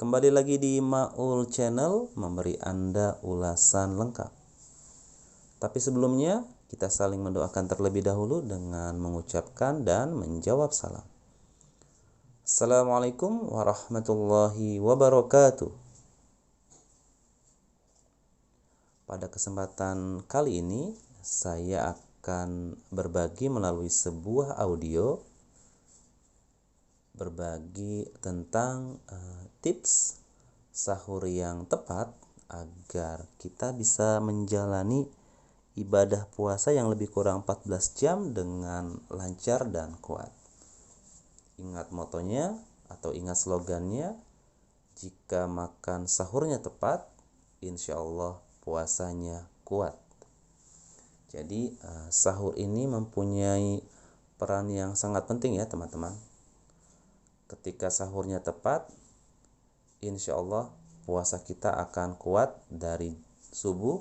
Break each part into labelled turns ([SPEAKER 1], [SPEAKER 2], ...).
[SPEAKER 1] Kembali lagi di Maul Channel, memberi Anda ulasan lengkap. Tapi sebelumnya, kita saling mendoakan terlebih dahulu dengan mengucapkan dan menjawab salam. Assalamualaikum warahmatullahi wabarakatuh. Pada kesempatan kali ini, saya akan berbagi melalui sebuah audio berbagi tentang tips sahur yang tepat agar kita bisa menjalani ibadah puasa yang lebih kurang 14 jam dengan lancar dan kuat. Ingat motonya atau ingat slogannya, jika makan sahurnya tepat, insya Allah puasanya kuat. Jadi sahur ini mempunyai peran yang sangat penting ya teman-teman. Ketika sahurnya tepat, insya Allah puasa kita akan kuat dari subuh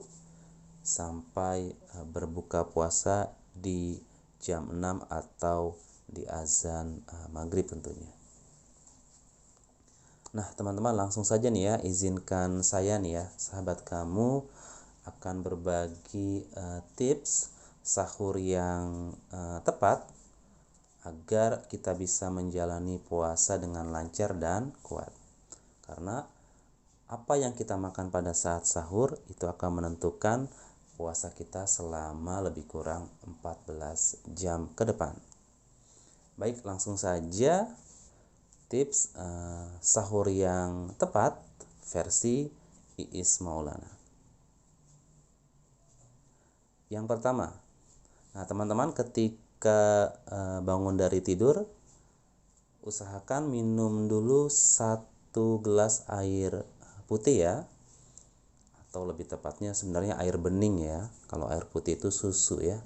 [SPEAKER 1] sampai berbuka puasa di jam 6 atau di azan maghrib tentunya. Nah teman-teman, langsung saja nih ya, izinkan saya nih ya, sahabat kamu akan berbagi tips sahur yang tepat agar kita bisa menjalani puasa dengan lancar dan kuat. Karena apa yang kita makan pada saat sahur itu akan menentukan puasa kita selama lebih kurang 14 jam ke depan. Baik, langsung saja tips sahur yang tepat versi Iis Maulana. Yang pertama, nah teman-teman, ketika bangun dari tidur, usahakan minum dulu 1 gelas air putih ya, atau lebih tepatnya sebenarnya air bening ya. Kalau air putih itu susu ya.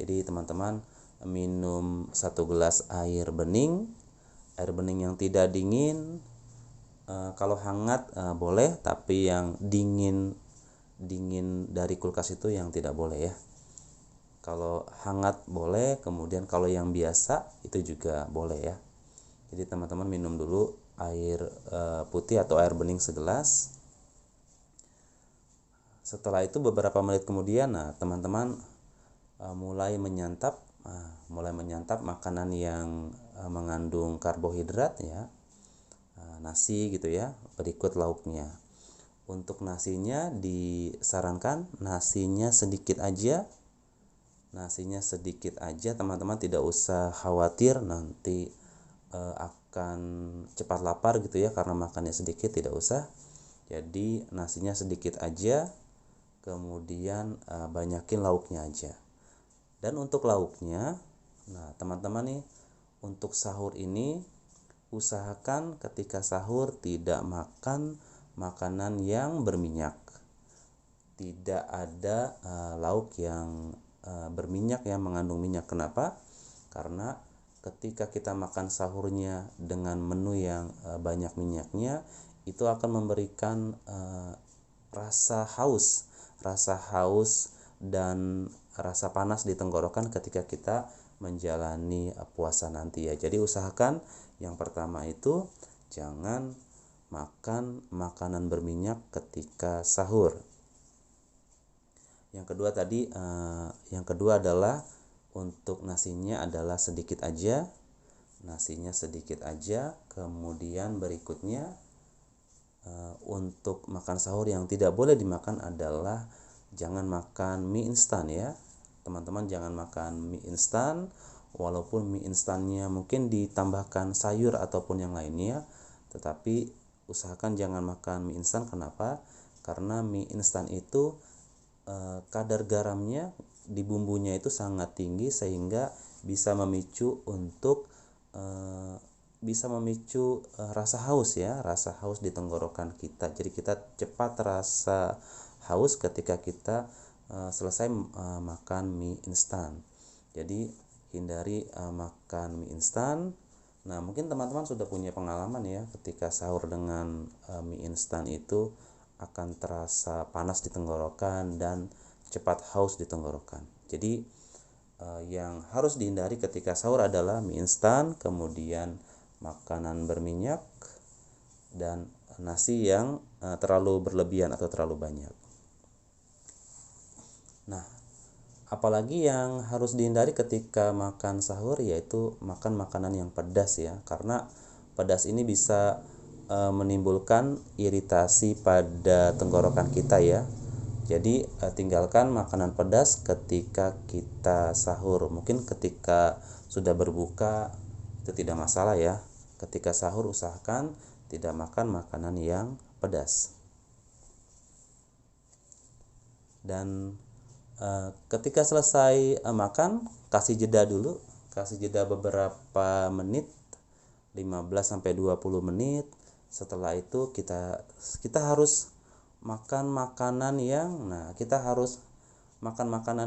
[SPEAKER 1] Jadi teman-teman minum 1 gelas air bening yang tidak dingin. Kalau hangat boleh, tapi yang dingin dari kulkas itu yang tidak boleh ya. Kalau hangat boleh, kemudian kalau yang biasa itu juga boleh ya. Jadi teman-teman minum dulu air putih atau air bening segelas. Setelah itu beberapa menit kemudian, teman-teman mulai menyantap makanan yang mengandung karbohidrat ya, nasi gitu ya. Berikut lauknya. Untuk nasinya disarankan nasinya sedikit aja teman-teman, tidak usah khawatir nanti akan cepat lapar gitu ya karena makannya sedikit, tidak usah. Jadi nasinya sedikit aja, kemudian banyakin lauknya aja. Dan untuk lauknya, nah teman-teman nih, untuk sahur ini usahakan ketika sahur tidak makan makanan yang berminyak. Tidak ada lauk yang berminyak, yang mengandung minyak. Kenapa? Karena ketika kita makan sahurnya dengan menu yang banyak minyaknya, itu akan memberikan rasa haus dan rasa panas di tenggorokan ketika kita menjalani puasa nanti ya. Jadi usahakan yang pertama itu jangan makan makanan berminyak ketika sahur. Yang kedua adalah untuk nasinya adalah sedikit aja. Kemudian berikutnya untuk makan sahur yang tidak boleh dimakan adalah jangan makan mie instan ya. Teman-teman jangan makan mie instan, walaupun mie instannya mungkin ditambahkan sayur ataupun yang lainnya, tetapi usahakan jangan makan mie instan. Kenapa? Karena mie instan itu kadar garamnya di bumbunya itu sangat tinggi sehingga bisa memicu rasa haus di tenggorokan kita. Jadi kita cepat rasa haus ketika kita selesai makan mie instan. Jadi hindari makan mie instan. Nah, mungkin teman-teman sudah punya pengalaman ya, ketika sahur dengan mie instan itu akan terasa panas di tenggorokan dan cepat haus di tenggorokan. Jadi yang harus dihindari ketika sahur adalah mie instan, kemudian makanan berminyak, dan nasi yang terlalu berlebihan atau terlalu banyak. Nah, apalagi yang harus dihindari ketika makan sahur yaitu makan makanan yang pedas ya, karena pedas ini bisa menimbulkan iritasi pada tenggorokan kita ya. Jadi tinggalkan makanan pedas ketika kita sahur. Mungkin ketika sudah berbuka itu tidak masalah ya. Ketika sahur usahakan tidak makan makanan yang pedas. Dan ketika selesai makan, kasih jeda dulu, kasih jeda beberapa menit, 15-20 menit. Setelah itu kita harus makan makanan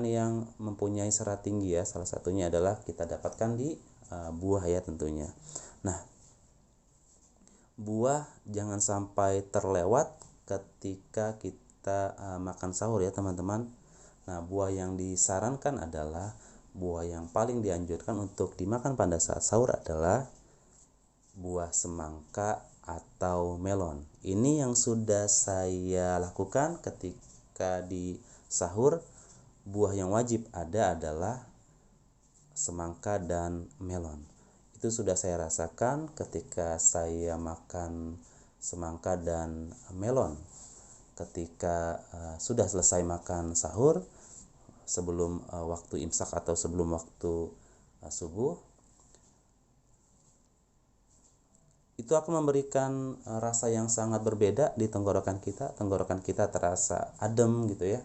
[SPEAKER 1] yang mempunyai serat tinggi ya. Salah satunya adalah kita dapatkan di buah ya tentunya. Nah, buah jangan sampai terlewat ketika kita makan sahur ya teman-teman. Nah, buah yang disarankan adalah buah yang paling dianjurkan untuk dimakan pada saat sahur adalah buah semangka atau melon. Ini yang sudah saya lakukan ketika di sahur. Buah yang wajib ada adalah semangka dan melon. Itu sudah saya rasakan ketika saya makan semangka dan melon. Ketika sudah selesai makan sahur, sebelum waktu imsak atau sebelum waktu subuh, itu akan memberikan rasa yang sangat berbeda di tenggorokan kita. Tenggorokan kita terasa adem gitu ya,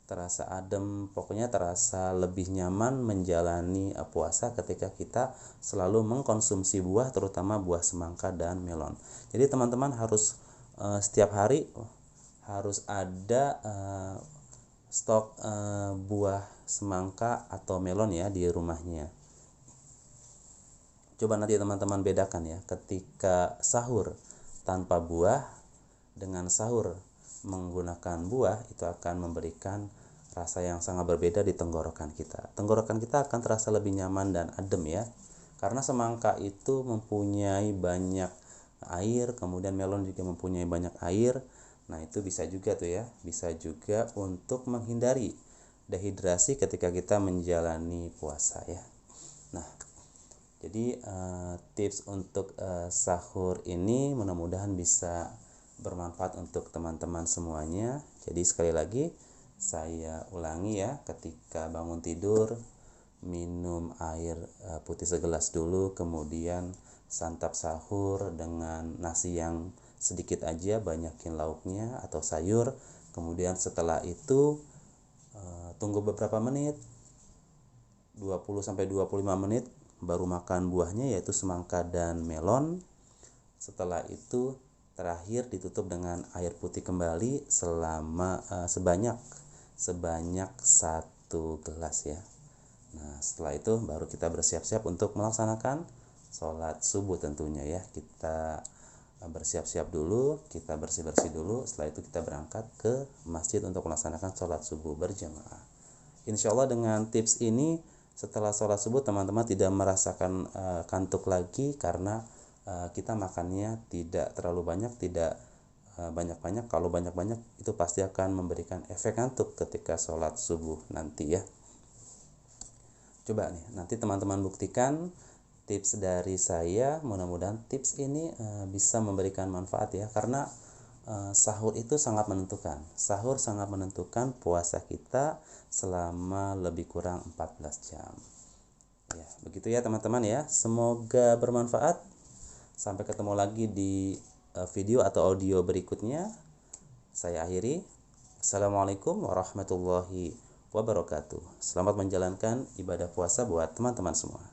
[SPEAKER 1] terasa adem, pokoknya terasa lebih nyaman menjalani puasa ketika kita selalu mengkonsumsi buah, terutama buah semangka dan melon. Jadi teman-teman harus setiap hari harus ada stok buah semangka atau melon ya di rumahnya. Coba nanti teman-teman bedakan ya, ketika sahur tanpa buah dengan sahur menggunakan buah, itu akan memberikan rasa yang sangat berbeda di tenggorokan kita. Tenggorokan kita akan terasa lebih nyaman dan adem ya, karena semangka itu mempunyai banyak air, kemudian melon juga mempunyai banyak air. Nah, itu bisa juga tuh ya, bisa juga untuk menghindari dehidrasi ketika kita menjalani puasa ya. Nah, jadi tips untuk sahur ini mudah-mudahan bisa bermanfaat untuk teman-teman semuanya. Jadi sekali lagi saya ulangi ya, ketika bangun tidur minum air putih segelas dulu, kemudian santap sahur dengan nasi yang sedikit aja, banyakin lauknya atau sayur. Kemudian setelah itu tunggu beberapa menit, 20-25 menit, baru makan buahnya yaitu semangka dan melon. Setelah itu terakhir ditutup dengan air putih kembali selama sebanyak 1 gelas ya. Nah, setelah itu baru kita bersiap-siap untuk melaksanakan sholat subuh tentunya ya. Kita bersiap-siap dulu, kita bersih-bersih dulu, setelah itu kita berangkat ke masjid untuk melaksanakan sholat subuh berjamaah. Insya Allah dengan tips ini setelah sholat subuh teman-teman tidak merasakan kantuk lagi, karena kita makannya tidak terlalu banyak, tidak banyak-banyak. Kalau banyak-banyak itu pasti akan memberikan efek kantuk ketika sholat subuh nanti ya. Coba nih nanti teman-teman buktikan tips dari saya. Mudah-mudahan tips ini bisa memberikan manfaat ya, karena sahur itu sangat menentukan. Sahur sangat menentukan puasa kita selama lebih kurang 14 jam. Ya, begitu ya teman-teman ya. Semoga bermanfaat. Sampai ketemu lagi di video atau audio berikutnya. Saya akhiri. Assalamualaikum warahmatullahi wabarakatuh. Selamat menjalankan ibadah puasa buat teman-teman semua.